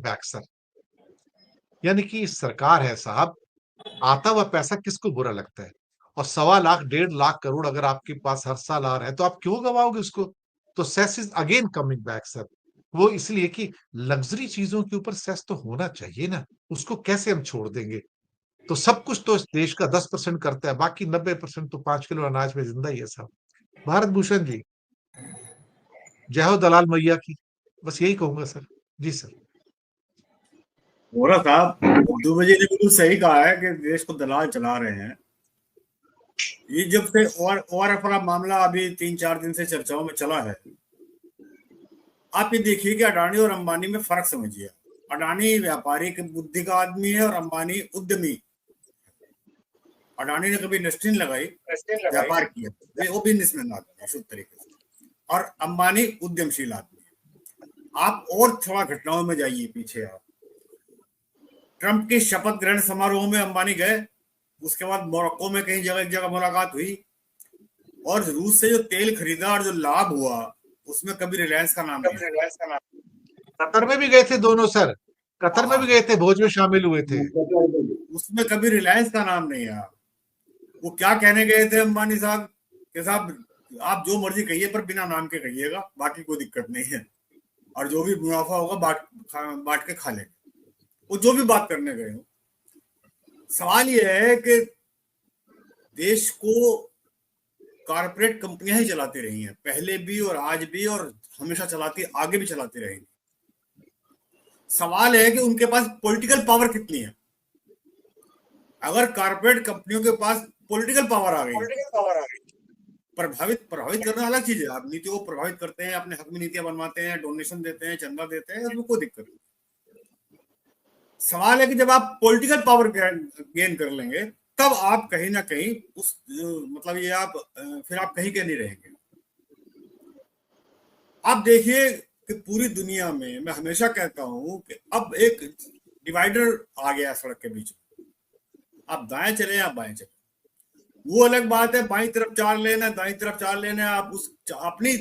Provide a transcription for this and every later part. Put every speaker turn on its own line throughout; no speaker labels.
Back sir. यानी कि सरकार है साहब, आता हुआ पैसा किसको बुरा लगता है? और 1.25 लाख 1.5 लाख करोड़ अगर आपके पास हर साल आ रहा है तो आप क्यों गवाओगे उसको? तो cess is again coming back sir. वो इसलिए कि लग्जरी चीजों के ऊपर सेस तो होना चाहिए ना, उसको कैसे हम छोड़ देंगे? तो सब कुछ तो इस देश का 10% करता है, बाकी 90% तो 5 किलो अनाज में जिंदा ही है साहब। भारत भूषण जी, जय हो दलाल मैया की। बस यही कहूंगा सर। जी सर।
वोरा साहब, दुबे जी ने बिल्कुल सही कहा है कि देश को दलाल चला रहे हैं। ये जब से ORF वाला मामला अभी 3-4 दिन से चर्चाओं में चला है, आप ये देखिए कि अडानी और अंबानी में फर्क समझिए। अडानी व्यापारिक बुद्धि का आदमी है और अंबानी उद्यमी। अडानी ने कभी इंडस्ट्री नहीं लगाई, व्यापार किया, वो बिजनेसमैन आदमी है शुद्ध तरीके से। और अंबानी उद्यमशील आदमी है। आप और थोड़ा घटनाओं में जाइए पीछे। आप ट्रंप के शपथ ग्रहण समारोह में अंबानी गए, उसके बाद मोरक्को में कहीं जगह एक जगह मुलाकात हुई, और रूस से जो तेल खरीदा और जो लाभ हुआ उसमें कभी रिलायंस का नाम नहीं।
कतर में भी गए थे दोनों सर, कतर में भी गए थे, भोज में शामिल हुए थे।
उसमें कभी रिलायंस का नाम नहीं है। वो क्या कहने गए थे अंबानी साहब कि साहब आप जो मर्जी कहिए पर बिना नाम के कहिएगा, बाकी कोई दिक्कत नहीं है, और जो भी मुनाफा होगा बांट के खा लेंगे। वो जो भी बात करने गए हो। सवाल ये है कि देश को कारपोरेट कंपनियां ही चलाती रही हैं, पहले भी और आज भी, और हमेशा चलाती, आगे भी चलाती रहेंगी। सवाल है कि उनके पास पॉलिटिकल पावर कितनी है। अगर कारपोरेट कंपनियों के पास पॉलिटिकल पावर आ गई, प्रभावित करना अलग चीज है। आप नीतियों को प्रभावित करते हैं, अपने हक में नीतियां बनवाते हैं, डोनेशन देते हैं, चंदा देते हैं, उसमें कोई दिक्कत नहीं। सवाल है कि जब आप पॉलिटिकल पावर गेन कर लेंगे, तब आप कहीं ना कहीं उस मतलब ये आप फिर आप कहीं के नहीं रहेंगे। आप देखिए कि पूरी दुनिया में, मैं हमेशा कहता हूं कि अब एक डिवाइडर आ गया सड़क के बीच में। आप दाएं चले या बाएं चले, वो अलग बात है। बाईं तरफ 4 लेन है, दाईं तरफ 4 लेन है। आप उस अपनी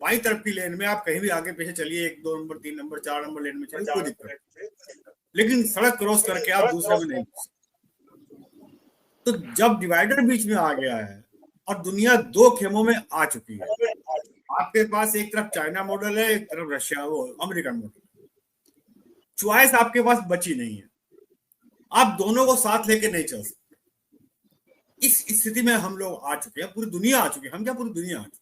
बाईं तरफ की लेन में आप कहीं भी आगे पीछे चलिए, 1, 2 नंबर, 3 नंबर, 4 नंबर लेन में चलिए, कोई दिक्कत नहीं। लेकिन सड़क क्रॉस करके आप दूसरे में नहीं। तो जब डिवाइडर बीच में आ गया है और दुनिया 2 खेमों में आ चुकी है, आपके पास एक तरफ चाइना मॉडल है, एक तरफ रशिया वो अमेरिकन मॉडल। चॉइस आपके पास बची नहीं है। आप दोनों को साथ लेके नहीं चल सकते। इस स्थिति में हम लोग आ चुके हैं, पूरी दुनिया आ चुकी है। हम क्या, पूरी दुनिया आ चुकी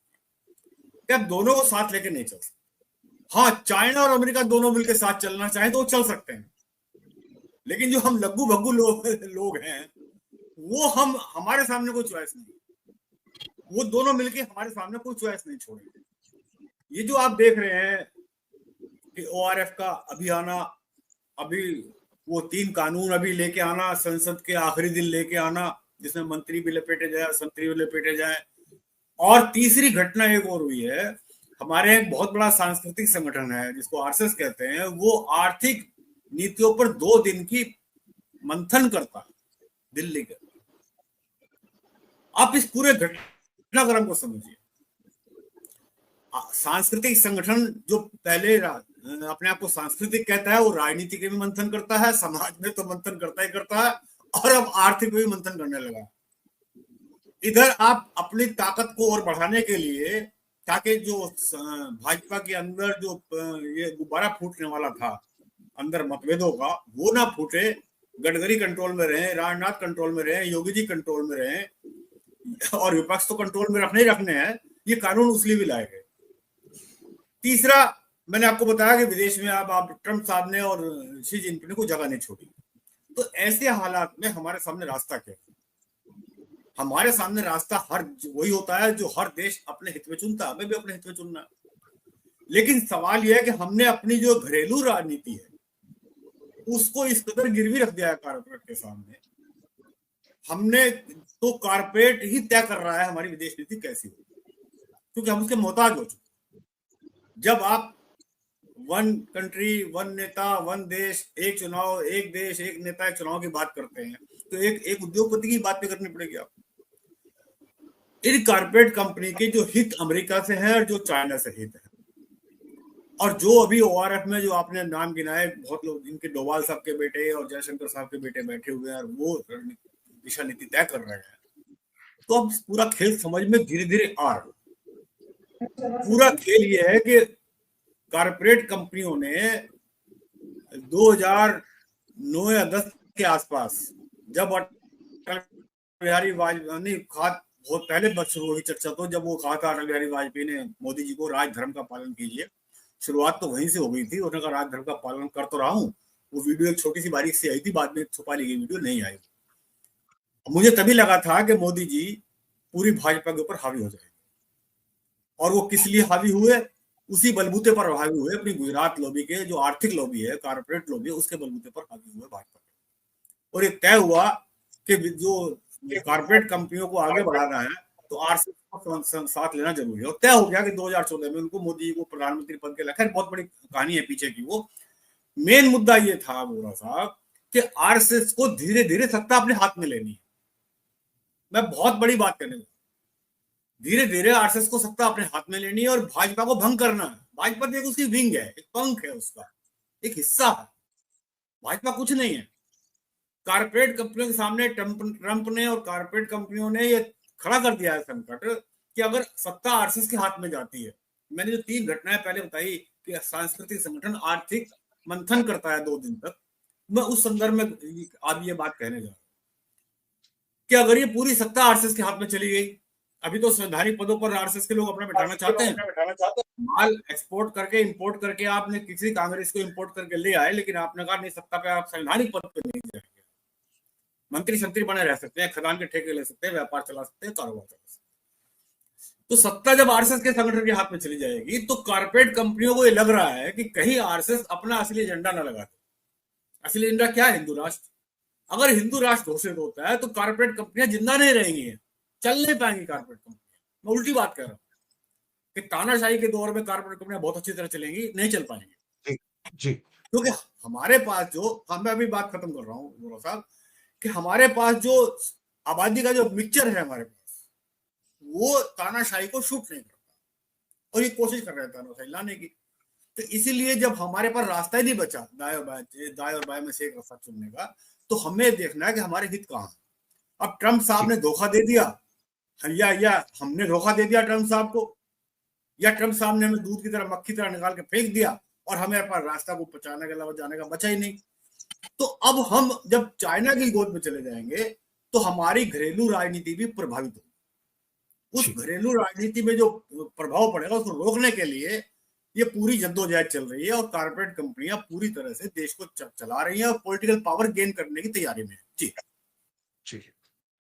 है। आप दोनों को साथ लेके नहीं चल सकते। हाँ, चाइना और अमेरिका दोनों मिलकर साथ चलना चाहें तो वो चल सकते हैं, लेकिन जो हम लग्गू भग्गू लोग हैं, वो हमारे सामने कोई चॉइस नहीं। वो दोनों मिलके हमारे सामने कोई चॉइस नहीं छोड़ेंगे। ये जो आप देख रहे हैं कि ORF का अभी आना, अभी वो 3 कानून अभी लेके आना, संसद के आखिरी दिन लेके आना, जिसमें मंत्री भी लपेटे जाए, संतरी भी लपेटे जाए। और तीसरी घटना एक और हुई है। हमारे एक बहुत बड़ा सांस्कृतिक संगठन है जिसको RSS कहते हैं, वो आर्थिक नीतियों पर 2 दिन की मंथन करता है दिल्ली के। आप इस पूरे घटनाक्रम को समझिए। सांस्कृतिक संगठन जो पहले अपने आप को सांस्कृतिक कहता है, वो राजनीति के भी मंथन करता है, समाज में तो मंथन करता ही करता है, और अब आर्थिक में भी मंथन करने लगा। इधर आप अपनी ताकत को और बढ़ाने के लिए, ताकि जो भाजपा के अंदर जो ये गुब्बारा फूटने वाला था अंदर मतभेदों का, वो ना फूटे। गडकरी कंट्रोल में रहे, राजनाथ कंट्रोल में रहे, योगी जी कंट्रोल में रहे, और विपक्ष तो कंट्रोल में रखने ही रखने हैं। ये कानून उसलिए भी लाए गए। तीसरा, मैंने आपको बताया कि विदेश में आप ट्रंप साहब ने और शी जिनपिंग ने कोई जगह नहीं छोड़ी। तो ऐसे हालात में हमारे सामने रास्ता क्या है? हमारे सामने रास्ता हर वही होता है जो हर देश अपने हित में चुनता है। हमें भी अपने हित में चुनना है। लेकिन सवाल यह है कि हमने अपनी जो घरेलू राजनीति है उसको इस कदर गिरवी रख दिया है कारपोरेट के सामने। हमने तो कारपोरेट ही तय कर रहा है हमारी विदेश नीति कैसी हो, क्योंकि हम उसके मोहताज हो चुके। जब आप 1 कंट्री 1 नेता 1 देश 1 चुनाव, 1 देश 1 नेता 1 चुनाव की बात करते हैं, तो एक उद्योगपति की बात भी करनी पड़ेगी आपको। इन कारपोरेट कंपनी के जो हित अमेरिका से है और जो चाइना से हित है, और जो अभी ओआरएफ में जो आपने नाम गिनाए, बहुत लोग इनके डोभाल साहब के बेटे और जयशंकर साहब के बेटे बैठे हुए हैं और वो दिशा नीति तय कर रहे हैं, तो अब पूरा खेल समझ में धीरे धीरे आ रहा है। पूरा खेल ये है कि कारपोरेट कंपनियों ने 2009 या 10 के आसपास, जब अटल बिहारी वाजपेयी बहुत पहले शुरू हुई चर्चा, तो जब वो कहा था अटल बिहारी वाजपेयी ने मोदी जी को, राज धर्म का पालन कीजिए, शुरुआत तो वहीं से हो गई थी। उन्होंने कहा राज धर्म का पालन कर तो रहा हूं। वो वीडियो एक छोटी सी बारीक सी आई थी, बाद में छुपा ली गई, वीडियो नहीं आई। मुझे तभी लगा था कि मोदी जी पूरी भाजपा के ऊपर हावी हो जाएंगे, और वो किस लिए हावी हुए, उसी बलबूते पर हावी हुए, अपनी गुजरात लॉबी के, जो आर्थिक लॉबी है, कारपोरेट लॉबी है, उसके बलबूते पर हावी हुए भाजपा। और ये तय हुआ कि जो कारपोरेट कंपनियों को आगे बढ़ाना है तो आरएसएस को साथ लेना जरूरी है। और तय हो गया कि 2014 में उनको मोदी जी को प्रधानमंत्री पद के लिए, बहुत बड़ी कहानी है पीछे की। वो मेन मुद्दा ये था वोरा साहब कि आरएसएस को धीरे धीरे सत्ता अपने हाथ में लेनी है। मैं बहुत बड़ी बात करने लगा, धीरे धीरे आरएसएस को सत्ता अपने हाथ में लेनी है और भाजपा को भंग करना है। भाजपा तो एक उसकी विंग है, एक पंख है, उसका एक हिस्सा है, भाजपा कुछ नहीं है। कारपोरेट कंपनियों के सामने ट्रंप ने और कारपोरेट कंपनियों ने ये खड़ा कर दिया है संकट कि अगर सत्ता आरएसएस के हाथ में जाती है, मैंने जो 3 घटनाएं पहले बताई कि सांस्कृतिक संगठन आर्थिक मंथन करता है 2 दिन तक, मैं उस संदर्भ में आज ये बात कहने जा रहा हूं कि अगर ये पूरी सत्ता आरएसएस के हाथ में चली गई, अभी तो संवैधानिक पदों पर आरएसएस के लोग अपना बिठाना चाहते हैं, माल एक्सपोर्ट करके इंपोर्ट करके आपने किसी कांग्रेस को इंपोर्ट करके ले आए, लेकिन आपने कहा नहीं, सत्ता पे आप संवैधानिक पद पे नहीं जाएंगे, मंत्री संत्री बने रह सकते हैं, खदान के ठेके ले सकते हैं, व्यापार चला सकते हैं, कारोबार चला सकते हैं। तो सत्ता जब आरएसएस के संगठन के हाथ में चली जाएगी तो कारपोरेट कंपनियों को ये लग रहा है कि कहीं आरएसएस अपना असली एजेंडा ना लगा दे। असली एजेंडा क्या है? हिंदू राष्ट्र। अगर हिंदू राष्ट्र घोषित होता है तो कारपोरेट कंपनियां जिंदा नहीं रहेंगी, चल नहीं पाएंगी कारपोरेट कंपनियां। मैं उल्टी बात कर रहा हूं कि तानाशाही के दौर में कारपोरेट कंपनियां बहुत अच्छी तरह चलेंगी, नहीं चल पाएंगी।
जी,
क्योंकि हमारे पास जो, मैं अभी बात खत्म कर रहा हूँ वोरा साहब, कि हमारे पास जो आबादी का जो मिक्सचर है हमारे पास, वो तानाशाही को शूट नहीं करता और ये कोशिश कर रहे हैं तानाशाही लाने की। तो इसीलिए जब हमारे पास रास्ता ही नहीं बचा दाएं और बाएं में से एक रास्ता चुनने का, तो हमें देखना है कि हमारे हित कहाँ है। अब ट्रंप साहब ने धोखा दे दिया, या हमने धोखा दे दिया ट्रंप साहब को, या ट्रंप साहब ने हमें दूध की तरह मक्खी तरह निकाल के फेंक दिया और हमें पास रास्ता को पहुंचाने के अलावा जाने का बचा ही नहीं। तो अब हम जब चाइना की गोद में चले जाएंगे तो हमारी घरेलू राजनीति भी प्रभावित होगी। उस घरेलू राजनीति में जो प्रभाव पड़ेगा उसको रोकने के लिए ये पूरी जद्दोजहद चल रही है और कारपोरेट कंपनियां पूरी तरह से देश को चला रही हैं और पॉलिटिकल पावर गेन करने की तैयारी में है। जी।